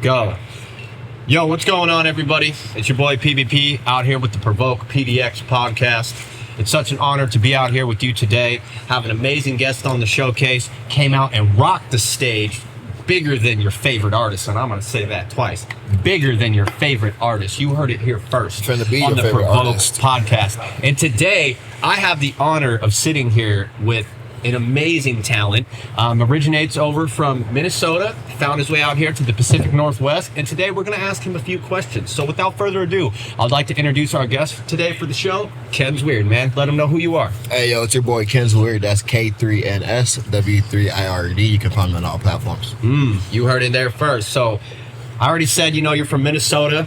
Go. Yo, what's going on, everybody? It's your boy PvP out here with the Prevoke PDX podcast. It's such an honor to be out here with you today. Have an amazing guest on the showcase. Came out and rocked the stage. Bigger than your favorite artist, and I'm going to say that twice. Bigger than your favorite artist. You heard it here first on the Prevoke podcast. And today, I have the honor of sitting here with an amazing talent. Originates over from Minnesota, found his way out here to the Pacific Northwest, and today we're going to ask him a few questions. So without further ado, I'd like to introduce our guest today for the show, K3nsw3ird, man. Let him know who you are. Hey, yo, it's your boy K3nsw3ird. That's K3nsw3ird. You can find me on all platforms. You heard it there first. So I already said, you're from Minnesota,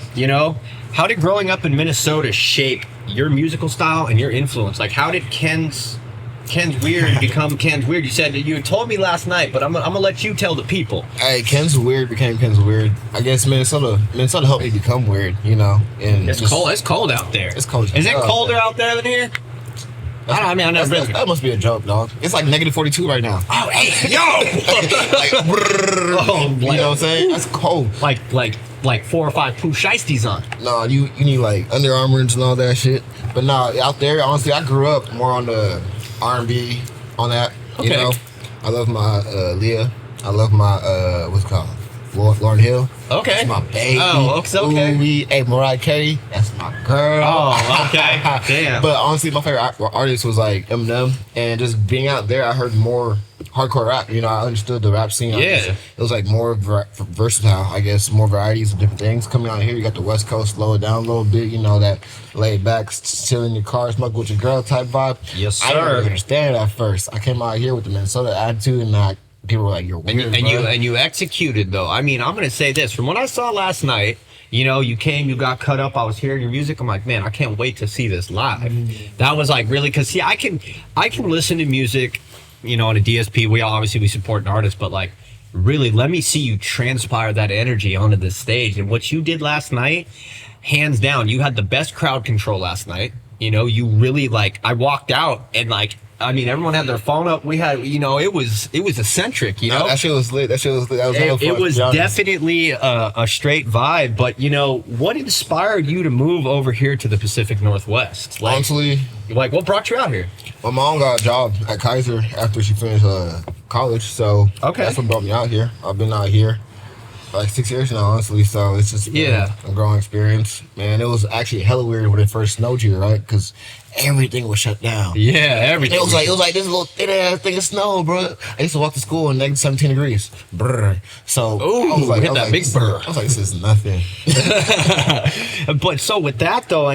How did growing up in Minnesota shape your musical style and your influence? Like, how did K3nsw3ird become K3nsw3ird? You said you told me last night, but I'm gonna let you tell the people. Hey, K3nsw3ird became K3nsw3ird. I guess Minnesota helped me become weird, And it's cold. It's cold out there. It's cold. Is it colder out there than here? I never been. That must be a joke, dog. It's like -42 right now. Oh, hey, yo! You know what I'm saying? That's cold. Like 4 or 5 Pooh Shiesties on. No, you need like Under Armours and all that shit. But nah, out there, honestly, I grew up more on the R&B, on that. Okay. I love my Leah. I love my what's it called? Lauryn Hill. Okay. That's my baby. Oh, okay. Ooh, hey, Mariah Carey. That's my girl. Oh, okay. Damn. But honestly, my favorite artist was like Eminem, and just being out there, I heard more hardcore rap. I understood the rap scene. Yeah. It was like more versatile, I guess, more varieties of different things. Coming out here, you got the West Coast, slow it down a little bit, that laid back, chill in your car, smoke with your girl type vibe. Yes, sir. I didn't really understand it at first. I came out here with the Minnesota attitude, and people were like, "You're weird." And you executed though. I mean, I'm gonna say this from what I saw last night. You came, you got cut up. I was hearing your music. I'm like, man, I can't wait to see this live. That was like really, cause see, I can listen to music, on a DSP. We support an artist, but like, really, let me see you transpire that energy onto the stage. And what you did last night, hands down, you had the best crowd control last night. You really I walked out and everyone had their phone up. We had, it was eccentric, That shit was lit. That was it was definitely a straight vibe. But, what inspired you to move over here to the Pacific Northwest? Honestly, what brought you out here? My mom got a job at Kaiser after she finished college. So that's what brought me out here. I've been out here like 6 years now, honestly. So it's just a growing experience. Man, it was actually hella weird when it first snowed here, right? Because everything was shut down. Yeah, everything. It was like this little thin ass thing of snow, bro. I used to walk to school in -17 degrees. Brr. So I was like, big brr. I was like, this is nothing. But so with that though,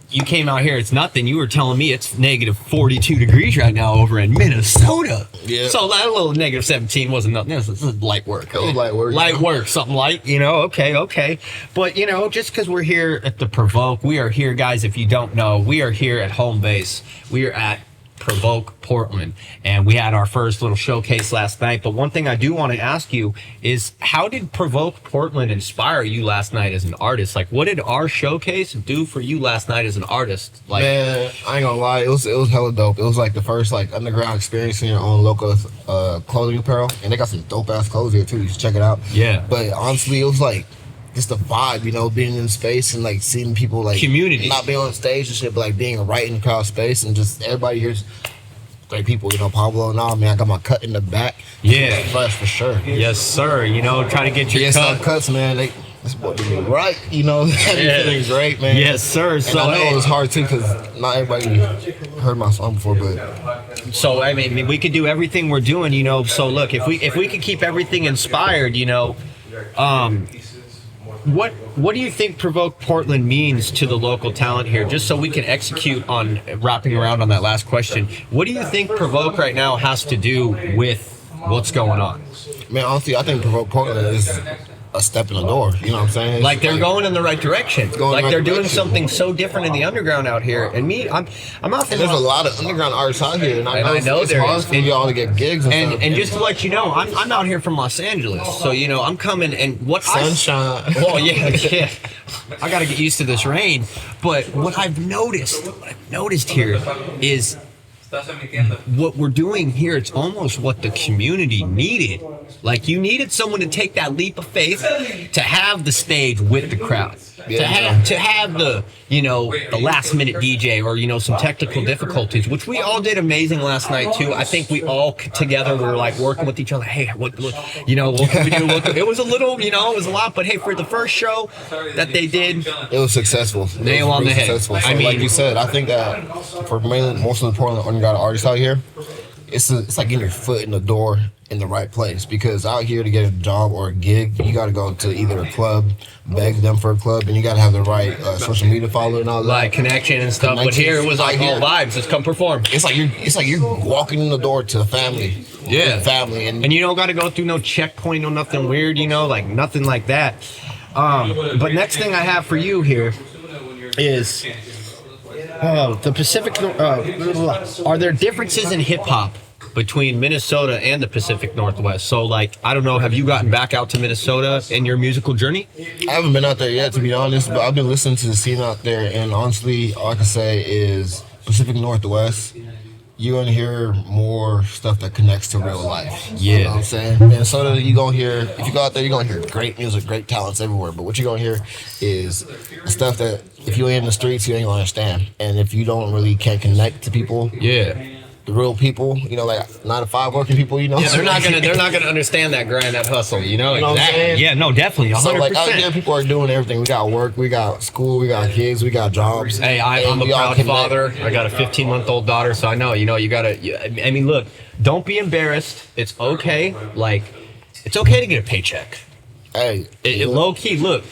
you came out here, it's nothing. You were telling me it's -42 degrees right now over in Minnesota. Yeah. So that little -17 wasn't nothing. This is light work. It was light work. Light work, something light, okay. But, just because we're here at the Prevoke, we are here, guys, if you don't know, we are here at home base. We are at Prevoke Portland, and we had our first little showcase last night. But one thing I do want to ask you is, how did Prevoke Portland inspire you last night as an artist? What did our showcase do for you last night as an artist? Man, I ain't gonna lie, it was hella dope. It was the first underground experience in your own local clothing apparel, and they got some dope ass clothes here too. You should check it out. Yeah. But honestly, it was just the vibe, being in space and seeing people community, not being on stage and shit, but being right in the crowd space, and just everybody here's great people. Pablo and all, man. I got my cut in the back. Yeah, fresh for sure. Yes, sir. Try to get your cut. Cuts, man. This boy did me right. Everything's great, man. Yes, sir. So I know it was hard too, because not everybody heard my song before, but. So we could do everything we're doing, So look, if we could keep everything inspired, What do you think Prevoke Portland means to the local talent here? Just so we can execute on wrapping around on that last question. What do you think Prevoke right now has to do with what's going on? Man, honestly, I think Prevoke Portland is a step in the door. You know what I'm saying? They're going in the right direction. They're doing something so different in the underground out here. And I'm out there. There's a lot of underground artists out here, and I know it's hard for y'all to get gigs and stuff. And just to let you know, I'm out here from Los Angeles, so I'm coming and sunshine. Well, yeah. I got to get used to this rain. But what I've noticed here is what we're doing here, it's almost what the community needed. Like, you needed someone to take that leap of faith, to have the stage with the crowd, to have the, you know, the last minute DJ, or, you know, some technical difficulties, which we all did amazing last night too. I think we all together were like working with each other. Hey, what you know, what can we do? It was a little, you know, it was a lot, but hey, for the first show that they did, it was successful. Nail on the head. So, I mean, like you said, I think that for most of the Portland underground artists out here, it's like getting your foot in the door in the right place, because out here to get a job or a gig, you got to go to either a club, beg them for a club, and you got to have the right social media follower and all that, like connection and stuff. But here it was like all vibes. Just come perform. It's like you're walking in the door to the family. Yeah, family, and you don't got to go through no checkpoint, no nothing weird, you know, like nothing like that. But next thing I have for you here is the Pacific. Are there differences in hip hop between Minnesota and the Pacific Northwest? So, like, I don't know, have you gotten back out to Minnesota in your musical journey? I haven't been out there yet, to be honest, but I've been listening to the scene out there, and honestly, all I can say is Pacific Northwest, you're gonna hear more stuff that connects to real life. Yeah. You know what I'm saying? Minnesota, if you go out there, you're gonna hear great music, great talents everywhere, but what you're gonna hear is stuff that if you ain't in the streets, you ain't gonna understand. And if you can't connect to people, the real people, you know, like 9-to-5 working people, you know. Yeah, they're not gonna understand that grind, that hustle, you know. You know exactly. what I'm saying? Yeah, no, definitely, 100%. So like out there, people are doing everything. We got work, we got school, we got kids, we got jobs. Hey, I'm a proud father. I got a 15-month-old daughter, so I know, you know, you gotta. I mean, look, don't be embarrassed. It's okay. Like, it's okay to get a paycheck. Hey, low key, look.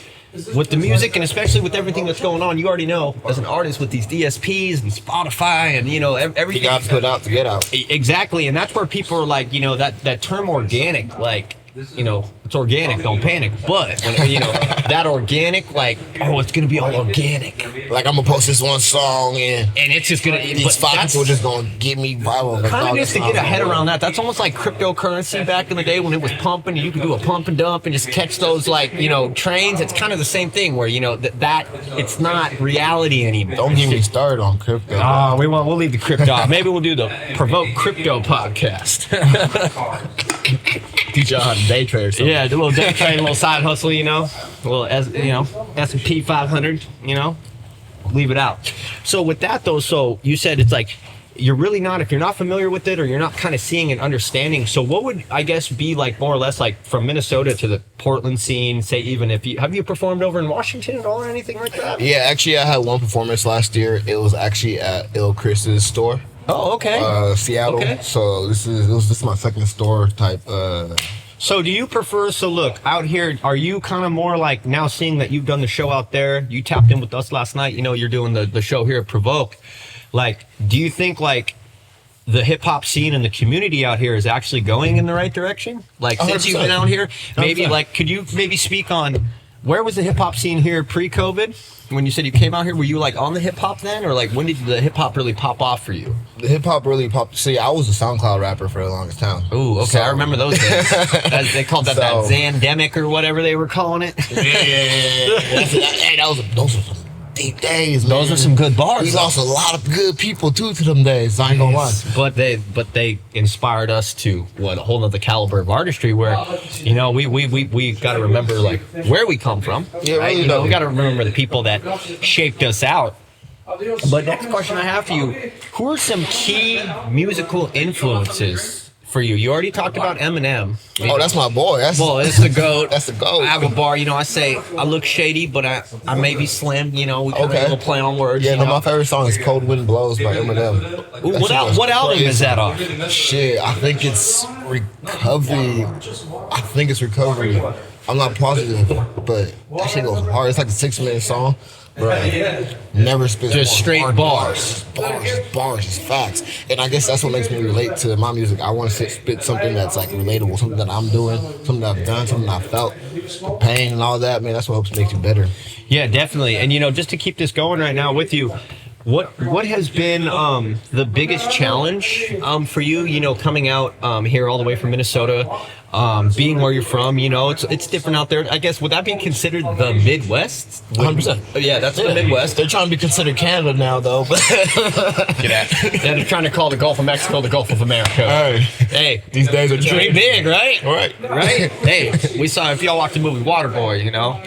With the music, and especially with everything that's going on, you already know, as an artist with these DSPs and Spotify and, you know, everything. You got to put out to get out. Exactly, and that's where people are like, you know, that term organic, like, you know, it's organic, don't panic. But, when, you know, that organic, like, oh, it's going to be all organic. Like, I'm going to post this one song and it's just going to... These 5 people are just going to get me viral. Kind of just to get a head around that. That's almost like cryptocurrency back in the day when it was pumping, and you could do a pump and dump and just catch those, like, you know, trains. It's kind of the same thing where, you know, that it's not reality anymore. Don't get me started on crypto. Oh, we'll leave the crypto. Maybe we'll do the Prevoke Crypto podcast. Teach you how to day trade or something. Yeah, do a little day trade, a little side hustle, you know, a little, you know, S&P 500, you know, leave it out. So with that though, so you said it's like, you're really not, if you're not familiar with it or you're not kind of seeing and understanding, so what would, I guess, be like more or less like from Minnesota to the Portland scene, say even if you, have you performed over in Washington at all or anything like that? Yeah, actually I had one performance last year. It was actually at Il Chris's store. Oh, okay. Seattle. Okay. So this is my second store type. So do you prefer, so look, out here, are you kind of more like, now seeing that you've done the show out there, you tapped in with us last night, you know, you're doing the show here at Prevoke. Like, do you think like the hip hop scene and the community out here is actually going in the right direction? Like, since 100%. you've been out here, maybe 100%. like, could you maybe speak on where was the hip hop scene here pre-COVID? When you said you came out here, were you like on the hip hop then, or like when did the hip hop really pop off for you? The hip hop really popped. See, I was a SoundCloud rapper for the longest time. Ooh, okay, so, I remember those days. They called that Zandemic or whatever they were calling it. Yeah. Hey, those were some deep days, man. Those are some good bars. We lost a lot of good people too to them days. I ain't gonna lie. But they inspired us to a whole nother caliber of artistry where, you know, we got to remember like where we come from. Yeah, right? really. You know, we got to remember the people that shaped us out. But next question I have for you: who are some key musical influences for you? You already talked about Eminem. Oh, that's my boy. That's the GOAT. That's the GOAT. I have a bar, you know, I say I look shady, but I may be slim, you know, we can little play on words. Yeah, you no, know? my favorite song is Cold Wind Blows by Eminem. Ooh, what album is that off? Shit, I think it's Recovery. I'm not positive, but that shit goes hard. It's like a 6-minute song. Right. Never spit just straight bars, just facts. And I guess that's what makes me relate to my music. I want to spit something that's like relatable, something that I'm doing, something that I've done, something I felt, the pain and all that. Man, that's what helps make you better. Yeah, definitely. And you know, just to keep this going right now with you, what has been the biggest challenge for you? You know, coming out here all the way from Minnesota. being where you're from, you know, it's different out there. I guess, would that be considered the Midwest? 100%. Yeah, that's the Midwest. They're trying to be considered Canada now, though. But Get at. Yeah, they're trying to call the Gulf of Mexico the Gulf of America. Hey, these days are dream big, right? Right. Hey, we saw, if y'all watched the movie Waterboy, you know.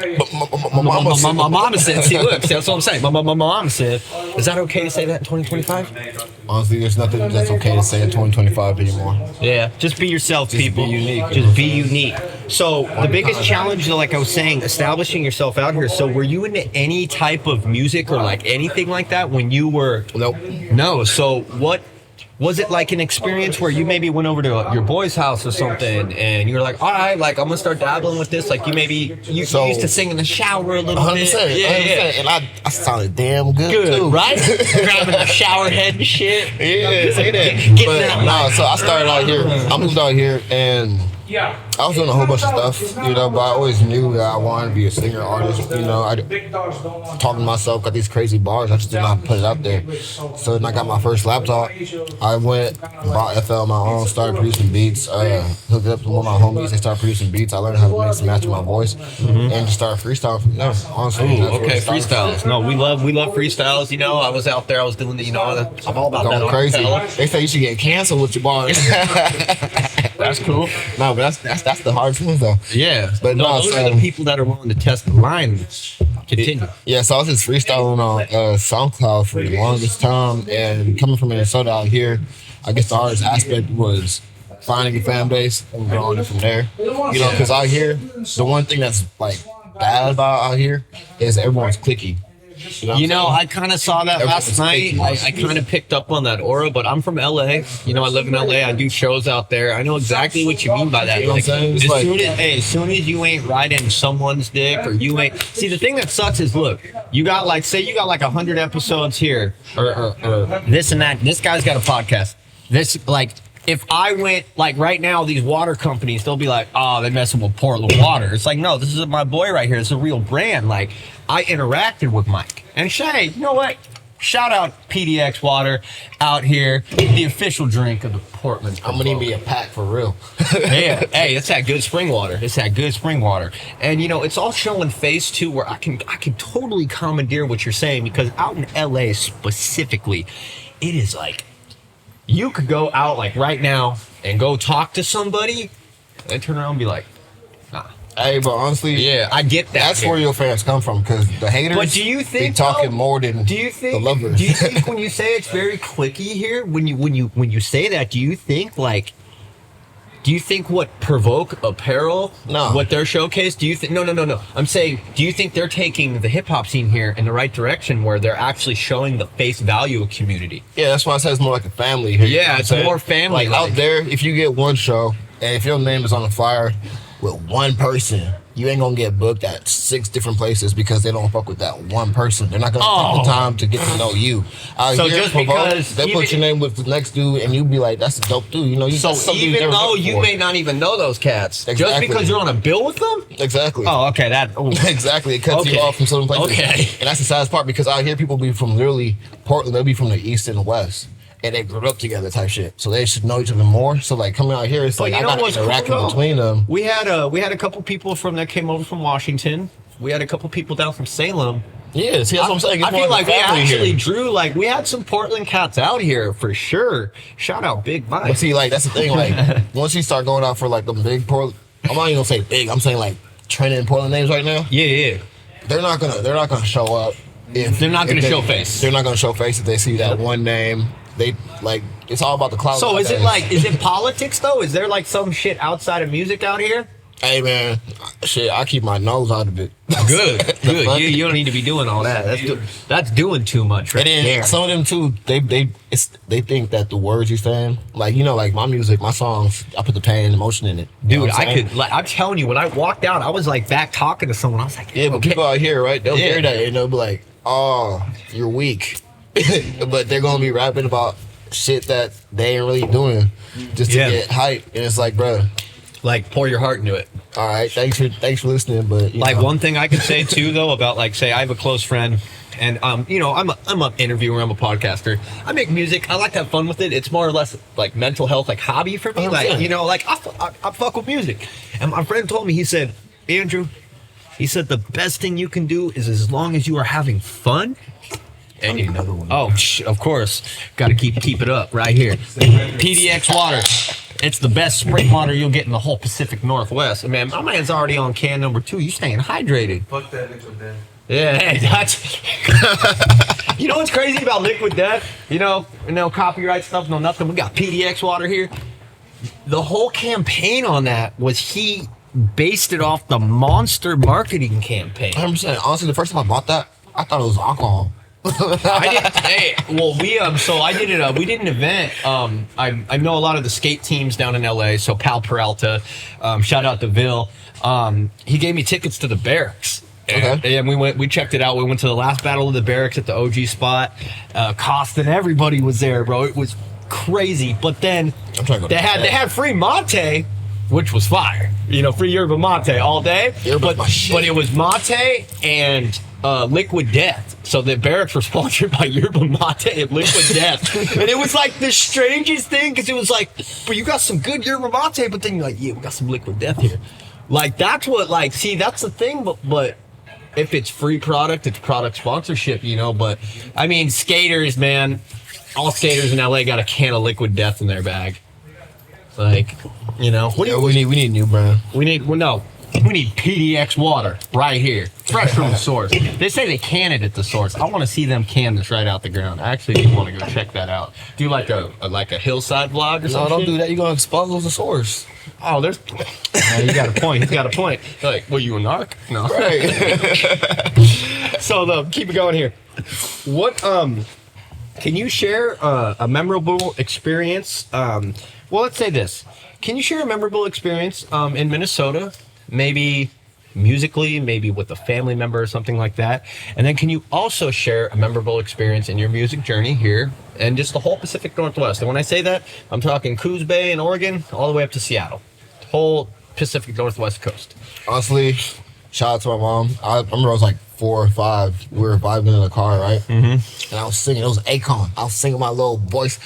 My mama said, see, look, see, that's what I'm saying. My mama said, is that okay to say that in 2025? Honestly, there's nothing that's okay to say in 2025 anymore. Yeah, just be yourself, people. Be unique. Just be unique. So the biggest challenge, like I was saying, establishing yourself out here. So were you into any type of music or like anything like that when you were? Nope. No. So what was it like an experience where you maybe went over to your boy's house or something and you're like, all right, like I'm gonna start dabbling with this. Like you used to sing in the shower a little 100%, bit. Yeah. And I sounded damn good too. Right? Grabbing the shower head and shit. Yeah, say that. So I started out here. I moved out here and I was doing a whole bunch of stuff, you know, but I always knew that I wanted to be a singer, artist, you know. I talking to myself, got these crazy bars, I just did not put it out there. So then I got my first laptop. I went, bought FL on my own, started producing beats, hooked up with one of my homies, they started producing beats. I learned how to mix and match my voice, and just started freestyling from there, honestly. Okay, freestyles. No, we love freestyles, you know. I was out there, I was doing the, you know, I'm all about going that. Crazy. They say you should get canceled with your bars. That's cool. No, but that's the hardest ones though. Yeah, but no, those are the people that are willing to test the line. Continue. Yeah, so I was just freestyling on SoundCloud for the longest time, and coming from Minnesota out here, I guess the hardest aspect was finding a fan base and growing it from there. You know, because out here, the one thing that's like bad about out here is everyone's cliquey. You know, I kind of saw that last night. I kind of picked up on that aura, but I'm from LA. You know, I live in LA. I do shows out there. I know exactly what you mean by that. You know what I'm saying? As soon as you ain't riding someone's dick or you ain't. See, the thing that sucks is, look, you got like, say you got like 100 episodes here or this and that. This guy's got a podcast. This, like, if I went, like right now, these water companies, they'll be like, oh, they're messing with Portland water. It's like, no, this is my boy right here. It's a real brand. Like, I interacted with Mike. And Shay, you know what? Shout out PDX water out here, the official drink of the Portland. I'm gonna need me a pack for real. Yeah, hey, it's that good spring water. It's that good spring water. And you know, it's all showing face too, where I can totally commandeer what you're saying, because out in LA specifically, it is like, you could go out like right now and go talk to somebody and turn around and be like, nah. Hey, but honestly, yeah, I get that. That's where your fans come from, because the haters, but do you think, be talking more than the lovers. Do you think when you say it's very cliquey here, when you say that, do you think what Prevoke apparel, what their showcase, do you think, no, I'm saying, do you think they're taking the hip hop scene here in the right direction, where they're actually showing the face value of community? Yeah, that's why I say it's more like a family here. Yeah, it's more family. Like out there, if you get one show, and if your name is on the flyer with one person, you ain't gonna get booked at 6 different places because they don't fuck with that one person. They're not gonna take the time to get to know you. So just because they put your name with the next dude, and you be like, "That's a dope dude," you know. So even though you may not even know those cats, just because you're on a bill with them, exactly. Oh, okay, exactly. It cuts you off from certain places. Okay, and that's the saddest part, because out here people be from literally Portland. They'll be from the east and the west, and they grew up together type shit, so they should know each other more. So like coming out here, it's like I got to interact between them. We had a couple people that came over from Washington. We had a couple people down from Salem. Yeah, see, that's what I'm saying. I feel like we actually drew, like, we had some Portland cats out here for sure. Shout out Big Mike. But see, like, that's the thing. Like, once you start going out for like the big Portland, I'm not even gonna say big. I'm saying like trending Portland names right now. Yeah. They're not gonna show up if they're not gonna show face. They're not gonna show face if they see that one name. They like, it's all about the clout. So is it politics though? Is there like some shit outside of music out here? Hey man, shit, I keep my nose out of it. Good. You don't need to be doing all that. That's doing too much right there. Some of them too, they think that the words you're saying, like, you know, like my music, my songs, I put the pain and emotion in it. Dude, I'm telling you, when I walked out, I was like back talking to someone. I was like, yeah, but people out here, right? They'll hear that and they'll be like, oh, you're weak. But they're gonna be rapping about shit that they ain't really doing just to get hype. And it's like, bro, like, pour your heart into it. All right, thanks for listening. But like, one thing I could say too, though, about, like, say I have a close friend, And you know, I'm an interviewer, I'm a podcaster. I make music. I like to have fun with it. It's more or less like mental health, like hobby for me. Like, you know, like I fuck with music. And my friend told me, he said, Andrew, he said the best thing you can do is as long as you are having fun. And you another one. Oh, of course. Got to keep it up right here. PDX water. It's the best spring water you'll get in the whole Pacific Northwest. Man, my man's already on can number 2. You staying hydrated. Fuck that liquid death. Yeah, hey, that's... You know what's crazy about liquid death? You know, no copyright stuff, no nothing. We got PDX water here. The whole campaign on that was he based it off the Monster marketing campaign. 100%. Honestly, the first time I bought that, I thought it was alcohol. I did it. We did an event. I know a lot of the skate teams down in LA. So Pal Peralta, shout out to Vil. He gave me tickets to the barracks. Okay. And we checked it out. We went to the last battle of the barracks at the OG spot. Costa and everybody was there, bro. It was crazy. But then they had free mate, which was fire. You know, free yerba mate all day. But it was mate and Liquid Death. So the barracks were sponsored by yerba mate and Liquid Death. And it was like the strangest thing, because it was like, but you got some good yerba mate, but then you're like, yeah, we got some Liquid Death here. Like, that's what, like, see, that's the thing, but if it's free product, it's product sponsorship, you know. But I mean, skaters, man, all skaters in LA got a can of Liquid Death in their bag. Like, you know, we need a new brand. We need PDX water right here, fresh from the source. They say they can it at the source. I want to see them can this right out the ground. I actually do want to go check that out. Do like a hillside vlog or something? No, don't do that. You're gonna expose the source. Oh, there's. Yeah, you got a point. He's got a point. They're like, well, you a narc? No. Right. So keep it going here. What can you share a memorable experience? Well, let's say this. Can you share a memorable experience in Minnesota? Maybe musically, maybe with a family member or something like that. And then can you also share a memorable experience in your music journey here and just the whole Pacific Northwest? And when I say that, I'm talking Coos Bay in Oregon all the way up to Seattle. Whole Pacific Northwest coast. Honestly, shout out to my mom. I remember I was like 4 or 5. We were vibing in the car, right? Mm-hmm. And I was singing. It was Akon. I was singing my little voice.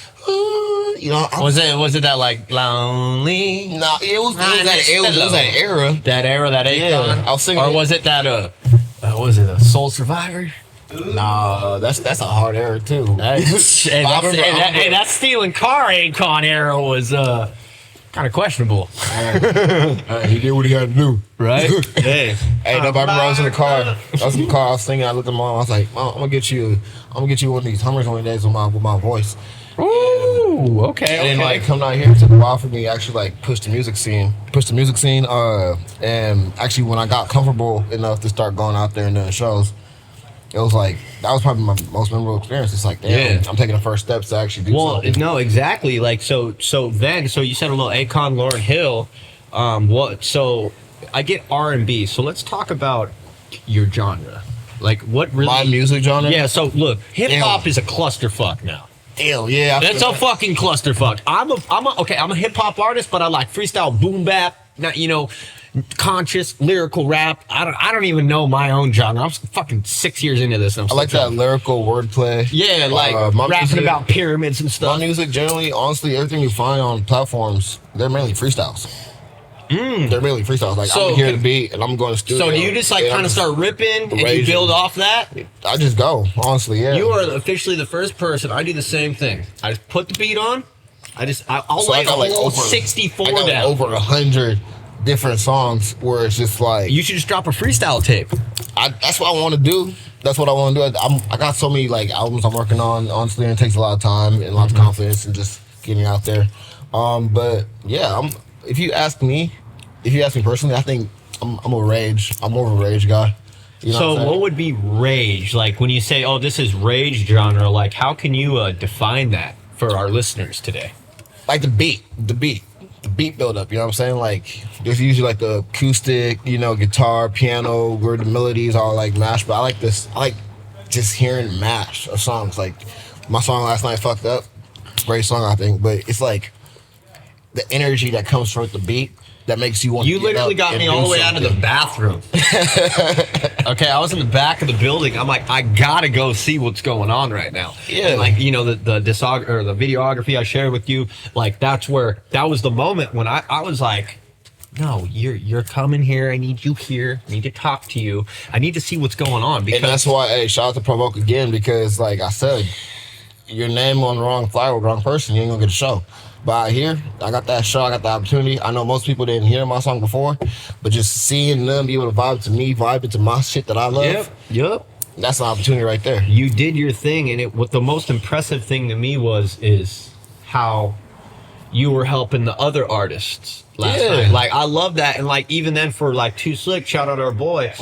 You know, was it that like lonely? No, it was that era. That Akon. Yeah, I was singing. Or was it that was it a Soul Survivor? No, that's a hard era too. That stealing car Akon era was kind of questionable. He did what he had to do, right? Hey, I remember I was in the car. I was singing. I looked at mom. I was like, Mom, I'm gonna get you one of these Hummers one of these with my voice. Ooh, okay. And then like coming out here, it took a while for me to actually like push the music scene. And actually when I got comfortable enough to start going out there and doing shows, it was like that was probably my most memorable experience. It's like, damn, I'm taking the first steps to actually do something. No, exactly. Like so you said a little Akon, Lauryn Hill. So I get R&B. So let's talk about your genre. Like what really my music genre? Yeah, so look, hip hop is a clusterfuck now. Hell yeah. That's a fucking clusterfuck. I'm a hip hop artist, but I like freestyle boom bap, not, you know, conscious lyrical rap. I don't even know my own genre. I'm fucking 6 years into this. And I like that lyrical wordplay. Yeah, like rapping about pyramids and stuff. My music generally, honestly, everything you find on platforms, they're mainly freestyles. They're mainly freestyles. Like, I'm here to beat, and I'm going to studio. So do you just like kind of start ripping and you build off that? I just go, honestly, yeah. You are officially the first person. I do the same thing. I just put the beat on. I'll lay the whole 64 down. Like over 100 different songs where it's just like... You should just drop a freestyle tape. That's what I want to do. That's what I want to do. I got so many like albums I'm working on. Honestly, and it takes a lot of time and a lot of confidence and just getting out there. But yeah, if you ask me personally, I think I'm a rage. I'm more of a rage guy. You know so what would be rage? Like when you say, oh, this is rage genre, like how can you define that for our listeners today? Like the beat build up, you know what I'm saying? Like there's usually like the acoustic, you know, guitar, piano, where the melodies are like mashed, but I like just hearing mash of songs. Like my song last night, Fucked Up, great song I think, but it's like the energy that comes from the beat that makes you want to get literally up got me all the way out of the bathroom. Okay, I was in the back of the building. I'm like, I gotta go see what's going on right now. Yeah. And like, you know, the videography I shared with you, like that was the moment when I was like, no, you're coming here. I need you here. I need to talk to you. I need to see what's going on. Because and that's why, hey, shout out to Prevoke again, because like I said, your name on the wrong flyer with the wrong person, you ain't gonna get a show. But here, I got that show, I got the opportunity. I know most people didn't hear my song before, but just seeing them be able to vibe to me, vibe into my shit that I love. Yep. That's an opportunity right there. You did your thing, and what the most impressive thing to me is how you were helping the other artists last night. Like, I love that. And like, even then for like Too Slick, shout out our boy,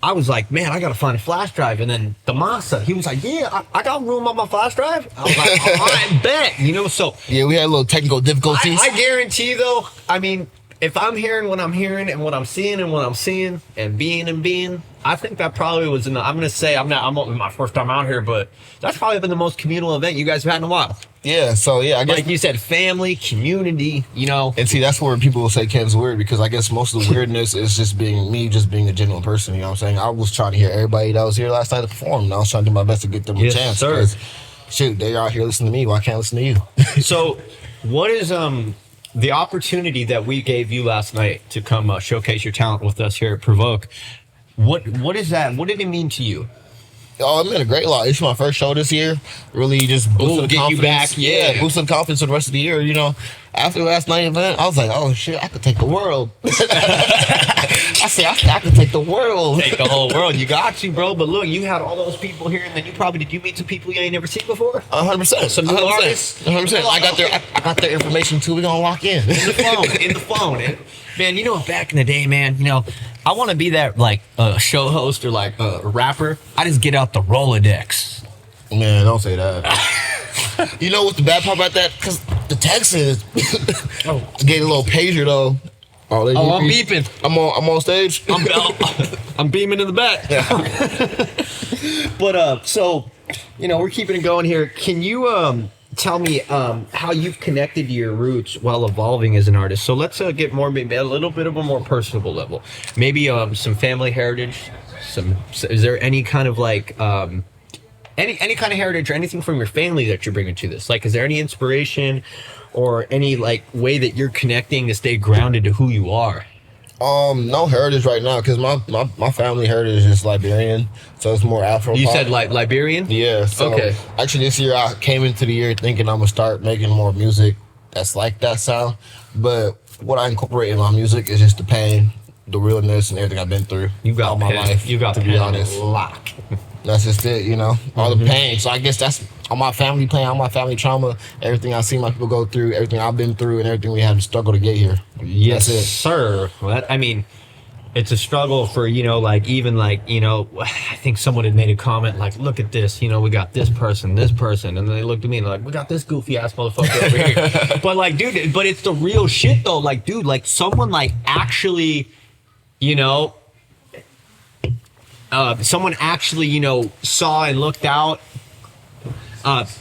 I was like, man, I gotta find a flash drive. And then the Masa, he was like, yeah, I got room on my flash drive. I was like, I bet, you know. So yeah, we had a little technical difficulties. I guarantee though, I mean, if I'm hearing what I'm hearing and what I'm seeing and what I'm seeing and being, I think that probably was I'm gonna say I'm my first time out here, but that's probably been the most communal event you guys have had in a while. Yeah, so yeah, I guess like you said, family, community, you know. And see, that's where people will say Ken's weird, because I guess most of the weirdness is just being a genuine person. You know what I'm saying? I was trying to hear everybody that was here last night to perform, and I was trying to do my best to get them a chance. Sir. Shoot, they're out here listening to me. Why can't I listen to you? So, what is the opportunity that we gave you last night to come showcase your talent with us here at Prevoke? What is that? What did it mean to you? Oh, it meant a great lot. It's my first show this year. Really just boosted the confidence. You back. Yeah, boosted the confidence for the rest of the year. You know, after last night's event, I was like, oh shit, I could take the world. I say, I could take the world. Take the whole world. You got you, bro. But look, you had all those people here, and then did you meet some people you ain't never seen before? 100%. Some new artists. 100%. I got their information too. We gonna lock in. In the phone. Man, you know, back in the day, man, you know, I want to be that like show host or like a rapper. I just get out the Rolodex. Man, don't say that. You know what's the bad part about that? Because the text is to get a little pager though. Oh, I'm beeping. I'm on stage. I'm beaming in the back. But so, you know, we're keeping it going here. Can you tell me how you've connected to your roots while evolving as an artist? So let's get maybe a little bit of a more personable level. Maybe some family heritage. Is there any kind of like any kind of heritage or anything from your family that you're bringing to this? Like, is there any inspiration or any like way that you're connecting to stay grounded to who you are? No heritage right now, because my family heritage is Liberian, so it's more Afro. You said like Liberian? Yeah. So okay. Actually, this year I came into the year thinking I'm gonna start making more music that's like that sound, but what I incorporate in my music is just the pain, the realness, and everything I've been through. You got all my life. You got to be honest. Lock. That's just it, you know, all the pain. So I guess that's all my family pain, all my family trauma, everything I see my people go through, everything I've been through, and everything we had to struggle to get here. Yes, sir. Well, I mean, it's a struggle for, you know, like even like, you know, I think someone had made a comment like, look at this, you know, we got this person, and then they looked at me and like, we got this goofy ass motherfucker over here. But like, dude, but it's the real shit though. Like, dude, like someone like actually, you know, someone actually, you know, saw and looked out.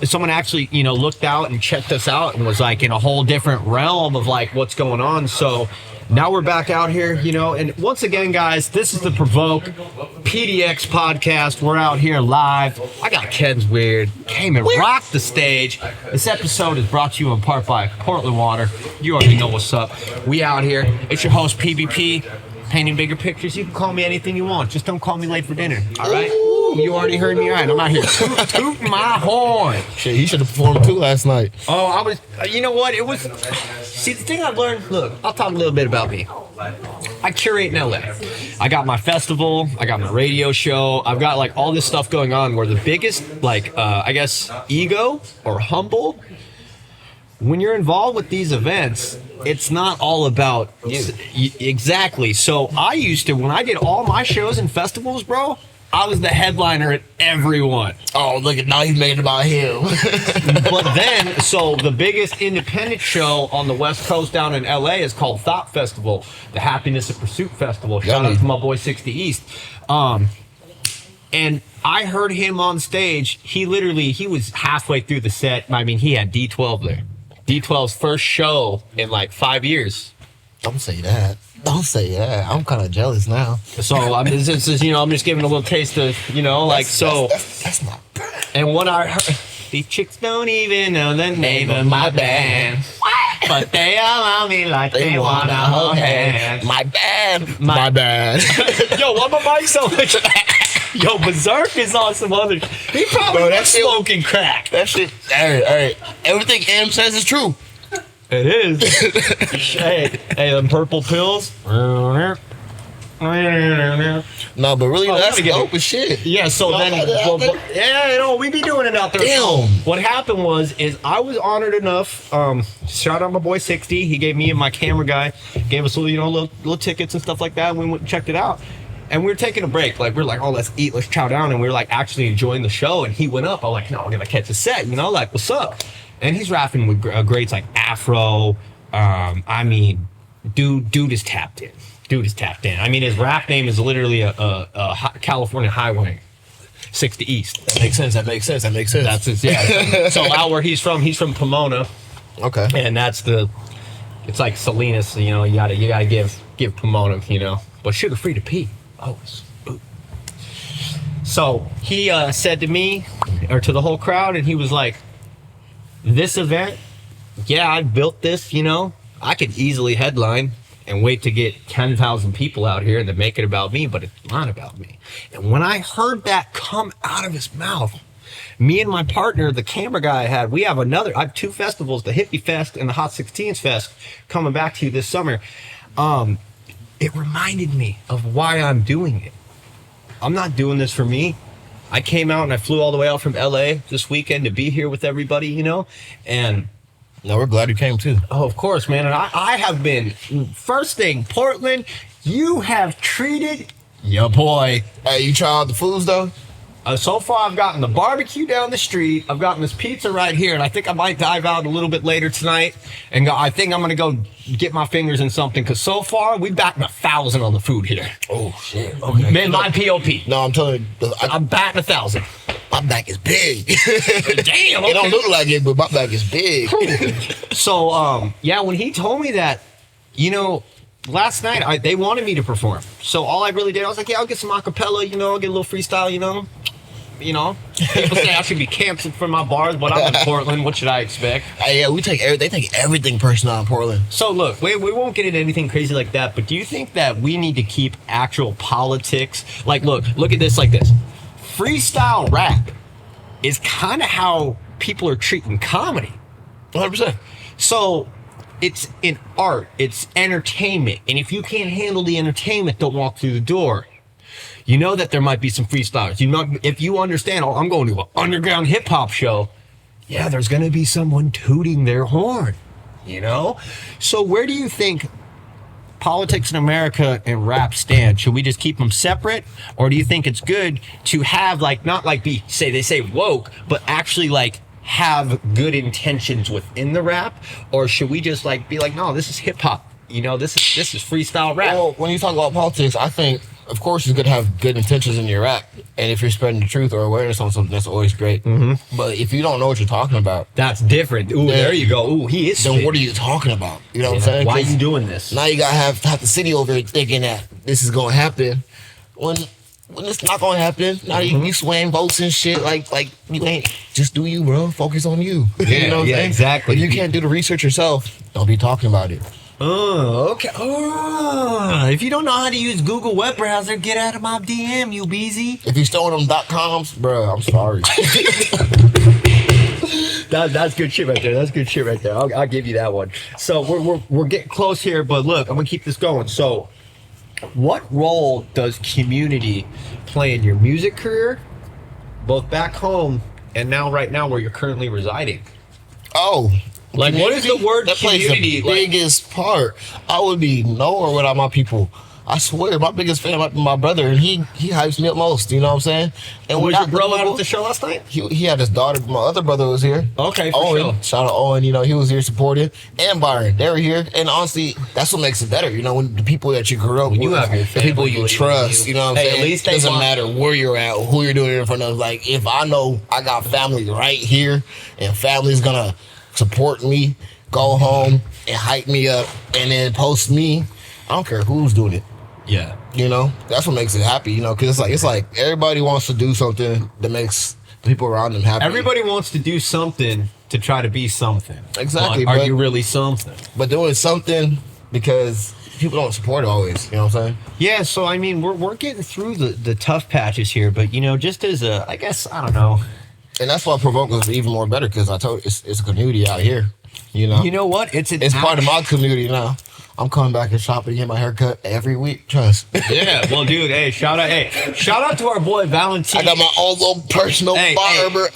Someone actually, you know, looked out and checked us out and was like in a whole different realm of like what's going on. So now we're back out here, you know, and once again, guys, this is the Prevoke PDX podcast. We're out here live. I got Ken's Weird. Came and rocked the stage. This episode is brought to you in part by Portland Water. You already know what's up. We out here. It's your host, PVP. Painting bigger pictures. You can call me anything you want. Just don't call me late for dinner. All right? Ooh, you already heard me. All right, I'm out here tooting my horn. Shit, he should have performed too last night. Oh, I was. You know what? It was. See, the thing I've learned. Look, I'll talk a little bit about me. I curate in LA. I got my festival. I got my radio show. I've got like all this stuff going on. Where the biggest, like, I guess, ego or humble. When you're involved with these events, it's not all about you. Exactly. So I used to, when I did all my shows and festivals, bro, I was the headliner at every one. Oh, look at now he's making it about him. But then, so the biggest independent show on the West Coast down in LA is called Thought Festival, the Happiness and Pursuit Festival. Shout out to my boy 60 East. And I heard him on stage. He was halfway through the set. I mean, he had D12 there. D12's first show in like 5 years. Don't say that. Don't say that. I'm kind of jealous now. So I'm just, I'm just giving a little taste of, That's not bad. And what I heard, these chicks don't even know the name of my band, but they all love me like they wanna hold hands. My bad. My bad. Yo, why my mic so much? Yo, Berserk is on some other. He probably was smoking crack. That shit. All right. Everything M says is true. It is. hey, them purple pills. No, but really, that's dope as shit. Yeah, so we be doing it out there. Damn. What happened was I was honored enough. Shout out my boy 60. He gave me and my camera guy, gave us little tickets and stuff like that. And we went and checked it out. And we were taking a break. Like, we're like, oh, let's eat, let's chow down. And we were like actually enjoying the show. And he went up. I'm like, no, we're going to catch a set, like, what's up? And he's rapping with greats like Afro. Dude is tapped in. I mean, his rap name is literally a California highway, 60 East. That makes sense. That's his, yeah. So out where he's from Pomona. Okay. And it's like Salinas, you gotta give Pomona, but sugar free to pee. Always. So he said to me, or to the whole crowd, and he was like, this event, yeah, I built this, I could easily headline and wait to get 10,000 people out here and then make it about me, but it's not about me. And when I heard that come out of his mouth, me and my partner, the camera guy I have 2 festivals, the Hippie Fest and the Hot 16s Fest, coming back to you this summer. It reminded me of why I'm doing it. I'm not doing this for me. I came out and I flew all the way out from LA this weekend to be here with everybody, and no, we're glad you came too. Oh, of course, man. And I have been, first thing, Portland, you have treated your boy. Hey, you tried out the foods though? So far, I've gotten the barbecue down the street. I've gotten this pizza right here, and I think I might dive out a little bit later tonight. And I think I'm gonna go get my fingers in something, because so far we've batting 1,000 on the food here. Oh shit! Okay. Man, my POP. No, I'm telling you, I'm batting 1,000. My back is big. Damn. Okay. It don't look like it, but my back is big. So, when he told me that, last night they wanted me to perform. So all I really did, I was like, yeah, I'll get some acapella, I'll get a little freestyle, People say I should be canceled for my bars, but I'm in Portland. What should I expect? Yeah, they take everything personal in Portland. So look, we won't get into anything crazy like that, but do you think that we need to keep actual politics? Like, look at this like this. Freestyle rap is kind of how people are treating comedy. 100%. So it's an art, it's entertainment, and if you can't handle the entertainment, don't walk through the door. You know that there might be some freestylers. If you understand, I'm going to an underground hip hop show. Yeah, there's going to be someone tooting their horn. So where do you think politics in America and rap stand? Should we just keep them separate, or do you think it's good to have not they say woke, but actually have good intentions within the rap, or should we just be no, this is hip hop? This is freestyle rap. Well, when you talk about politics, I think, of course, it's good to have good intentions in your rap. And if you're spreading the truth or awareness on something, that's always great. Mm-hmm. But if you don't know what you're talking about, that's different. Ooh, there you go. Ooh, he is. Then what are you talking about? You know what I'm saying? Why are you doing this? Now you gotta have the city over here thinking that this is gonna happen when it's not gonna happen. Now you swaying votes and shit like you ain't. Just do you, bro. Focus on you. Yeah, you know what I'm saying? Exactly. If you can't do the research yourself, don't be talking about it. Oh, okay. Oh, if you don't know how to use Google web browser, get out of my DM, you beezy. If you're storing them .coms, bro, I'm sorry. That's good shit right there. I'll give you that one. So we're getting close here, but look, I'm gonna keep this going. So, what role does community play in your music career, both back home and right now where you're currently residing? Oh. What is the word that community? Plays the biggest part. I would be nowhere without my people. I swear, my biggest fan might be my brother, and he hypes me up most. You know what I'm saying? And was your bro out at the show last night? He had his daughter. My other brother was here. Okay, for Owen, sure. Shout out Owen. He was here supporting, and Byron. They were here, and honestly, that's what makes it better. When the people that you grew up with, you have your the people you trust. You know what I'm saying? At least it doesn't matter where you're at, who you're doing it in front of. Like, if I know I got family right here, and family's gonna support me, go home and hype me up, and then post me. I don't care who's doing it. Yeah. You know, that's what makes it happy, you know, because it's like everybody wants to do something that makes the people around them happy. Everybody wants to do something to try to be something. Exactly. But are you really something? But doing something because people don't support it always, you know what I'm saying? Yeah, so I mean, we're getting through the tough patches here, but you know, just as a, I guess, I don't know. And that's why Prevoke was even more better, because I told you, it's a community out here, you know? You know what? It's part of my community now. I'm coming back and shopping to get my haircut every week. Trust. Yeah, well, dude, shout out to our boy Valentine. I got my own little personal barber.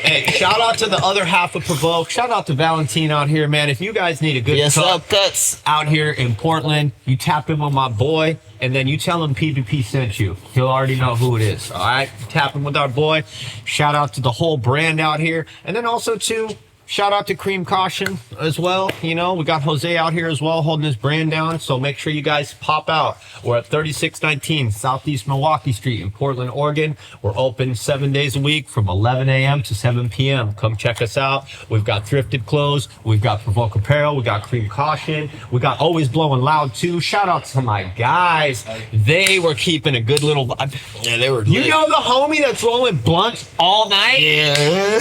Hey, shout out to the other half of Prevoke. Shout out to Valentine out here, man. If you guys need a good cuts out here in Portland, you tap in with my boy, and then you tell him PVP sent you. He'll already know who it is. All right, tap in with our boy. Shout out to the whole brand out here, and then also to. Shout out to Cream Caution as well. You know, we got Jose out here as well holding his brand down. So make sure you guys pop out. We're at 3619 Southeast Milwaukee Street in Portland, Oregon. We're open 7 days a week from 11 a.m. to 7 p.m. Come check us out. We've got thrifted clothes. We've got Prevoke Apparel. We got Cream Caution. We got Always Blowing Loud too. Shout out to my guys. They were keeping a good little... Yeah, they were... You know the homie that's rolling blunts all night? Yeah.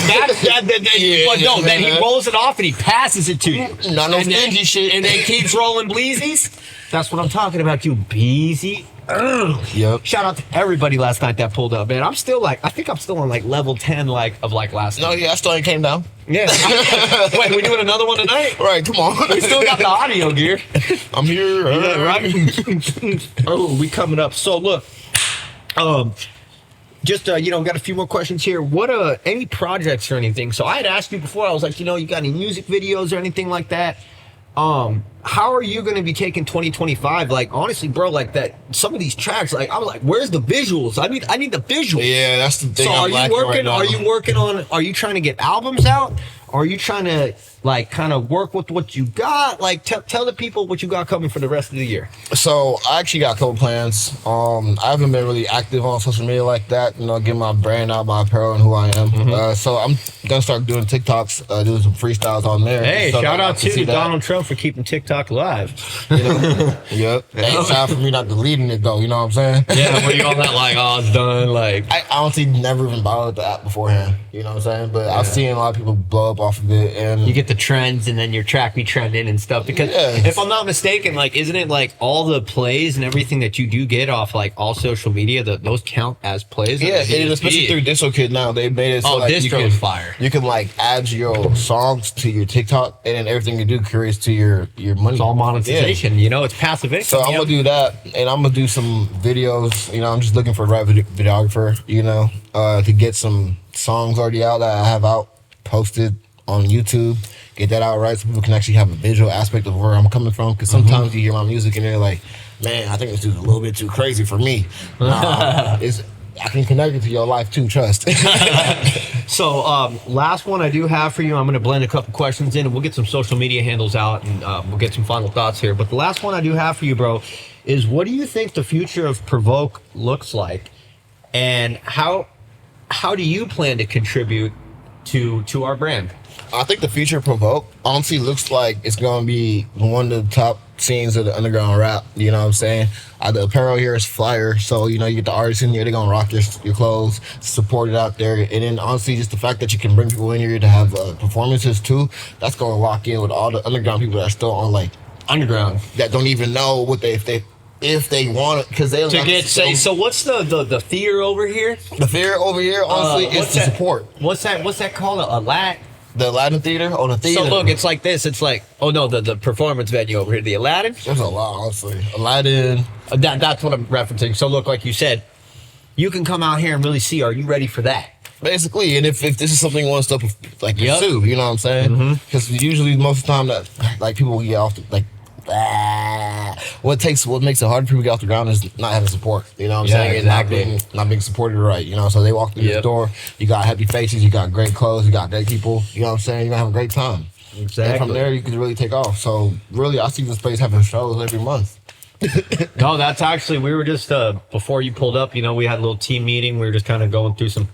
But no, then he rolls it off and he passes it to you. Not no stingy shit. And then keeps rolling bleezies. That's what I'm talking about, you beezy. Yep. Shout out to everybody last night that pulled up, man. I'm still like, I think I'm still on like level 10 of last night. No, yeah, I still ain't came down. Yeah. Wait, we doing another one tonight? Right, come on. We still got the audio gear. I'm here. Yeah, right? Oh, we coming up. So look, just, you know, got a few more questions here. What, any projects or anything? So I had asked you before, I was like, you know, you got any music videos or anything like that? How are you going to be taking 2025? Like, honestly, bro, like that, some of these tracks, like, I was like, where's the visuals? I need the visuals. Yeah, that's the thing. So are you working on, are you trying to get albums out? Or are you trying to, like, kind of work with what you got? Like, tell the people what you got coming for the rest of the year. So I actually got a couple plans. I haven't been really active on social media like that, you know, getting my brand out, my apparel, and who I am. Mm-hmm. So I'm gonna start doing TikToks, doing some freestyles on there. Hey, so shout out to Donald Trump for keeping TikTok alive. You know? Yep. Ain't time for me not deleting it though. You know what I'm saying? Yeah, when you all that like, oh, it's done. Like, I honestly never even bothered the app beforehand. You know what I'm saying? But I've seen a lot of people blow up off of it, and you get the trends, and then your track be trending and stuff. Because if I'm not mistaken, like, isn't it like all the plays and everything that you do get off like all social media, those count as plays? Yeah, and especially through DistroKid now, they made it so like Distro's fire. You can like add your songs to your TikTok, and then everything you do curates to your money. It's all monetization. You know, it's passive income. So I'm gonna do that, and I'm gonna do some videos. You know, I'm just looking for the right videographer. You know, to get some songs already out that I have out posted on YouTube. Get that out right so people can actually have a visual aspect of where I'm coming from. Because sometimes you hear my music and they're like, man, I think this dude's a little bit too crazy for me. I can connect it to your life too, trust. So last one I do have for you, I'm going to blend a couple questions in and we'll get some social media handles out and we'll get some final thoughts here. But the last one I do have for you, bro, is what do you think the future of Prevoke looks like? And how do you plan to contribute to our brand? I think the future of Prevoke honestly looks like it's going to be one of the top scenes of the underground rap. You know what I'm saying? The apparel here is flyer. So, you know, you get the artists in here, they're going to rock your clothes, support it out there. And then honestly, just the fact that you can bring people in here to have performances too, that's going to lock in with all the underground people that are still on like underground that don't even know what if they want it, because they to get say. So what's the fear over here? The fear over here, honestly, is the support. What's that called? A lat? The Aladdin Theater? Oh, the theater. So look, it's like this. It's like, oh no, the performance venue over here, the Aladdin. There's a lot, honestly. Aladdin. That's what I'm referencing. So look, like you said, you can come out here and really see. Are you ready for that? Basically, and if this is something you want to like pursue, you know what I'm saying? Because usually most of the time that like people get off like. What makes it hard for people to get off the ground is not having support. You know what I'm saying? Exactly. Not being supported right. You know, so they walk through the door. You got happy faces. You got great clothes. You got great people. You know what I'm saying? You're gonna have a great time. Exactly. And from there, you can really take off. So really, I see this place having shows every month. No, that's actually, we were just before you pulled up, you know, we had a little team meeting. We were just kind of going through some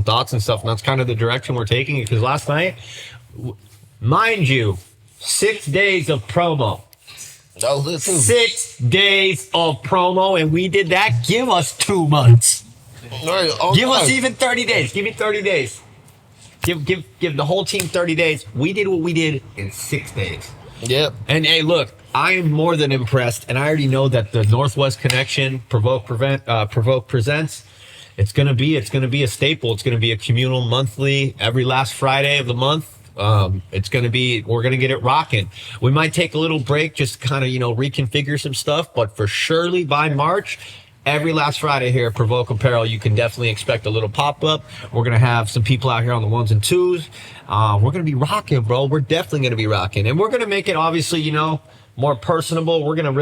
thoughts and stuff, and that's kind of the direction we're taking it. Because last night, mind you, 6 days of promo. Oh, listen. 6 days of promo, and we did that. Give us 2 months. Right, Give us even 30 days. Give me 30 days. Give the whole team 30 days. We did what we did in 6 days. Yep. And hey, look, I am more than impressed, and I already know that the Northwest Connection Prevoke presents. It's gonna be a staple. It's gonna be a communal monthly every last Friday of the month. We're gonna get it rocking. We might take a little break, just kind of reconfigure some stuff, but for surely by March. Every last Friday here at Prevoke Apparel, you can definitely expect a little pop-up. We're going to have some people out here on the 1s and 2s. We're going to be rocking, bro. We're definitely going to be rocking. And we're going to make it, obviously, more personable. We're going to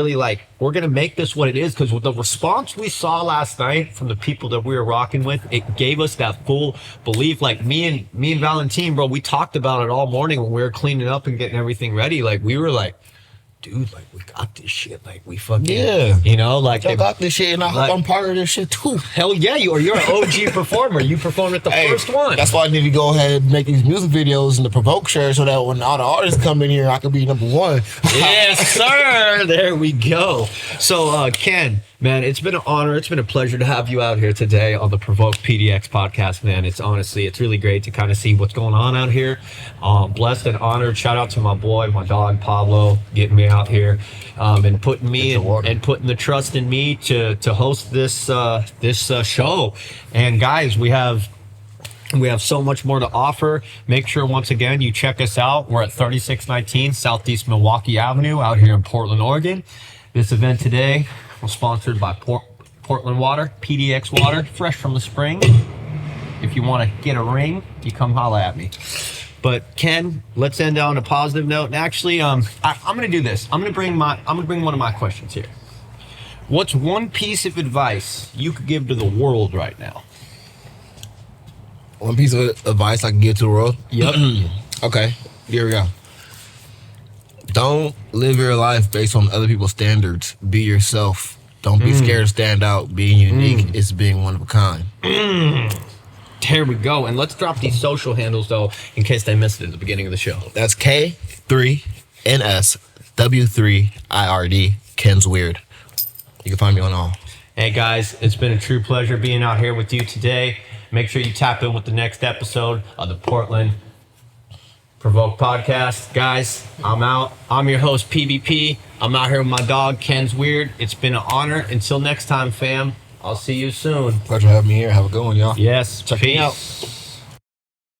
we're going to make this what it is, because with the response we saw last night from the people that we were rocking with, it gave us that full belief. Like me and Valentine, bro, we talked about it all morning when we were cleaning up and getting everything ready. Like, we were like, dude, like, we got this shit. Like, we fucking, I got this shit, and I hope I'm part of this shit too. Hell yeah, you're an OG performer. You performed at the first one. That's why I need to go ahead and make these music videos in the Prevoke shirt, so that when all the artists come in here, I can be number one. Yes, sir. There we go. So, Ken, man, it's been an honor. It's been a pleasure to have you out here today on the Prevoke PDX podcast, man. It's really great to kind of see what's going on out here. Blessed and honored. Shout out to my boy, my dog, Pablo, getting me out here and putting me and putting the trust in me to host this show. And guys, we have so much more to offer. Make sure, once again, you check us out. We're at 3619 Southeast Milwaukee Avenue out here in Portland, Oregon. This event today was sponsored by Portland Water, PDX Water, fresh from the spring. If you want to get a ring, you come holla at me. But Ken, let's end on a positive note. And actually, I'm going to do this. I'm going to bring one of my questions here. What's one piece of advice you could give to the world right now? One piece of advice I can give to the world? Yep. Okay, here we go. Don't live your life based on other people's standards. Be yourself. Don't be scared to stand out. Being unique is being one of a kind. There we go. And let's drop these social handles, though, in case they missed it at the beginning of the show. That's K3nsw3ird. Ken's Weird. You can find me on all. Hey, guys, it's been a true pleasure being out here with you today. Make sure you tap in with the next episode of the Portland Prevoke podcast. Guys, I'm out. I'm your host, PBP. I'm out here with my dog, Ken's Weird. It's been an honor. Until next time, fam. I'll see you soon. Pleasure having me here. Have a good one, y'all. Yes. Check me out. Peace.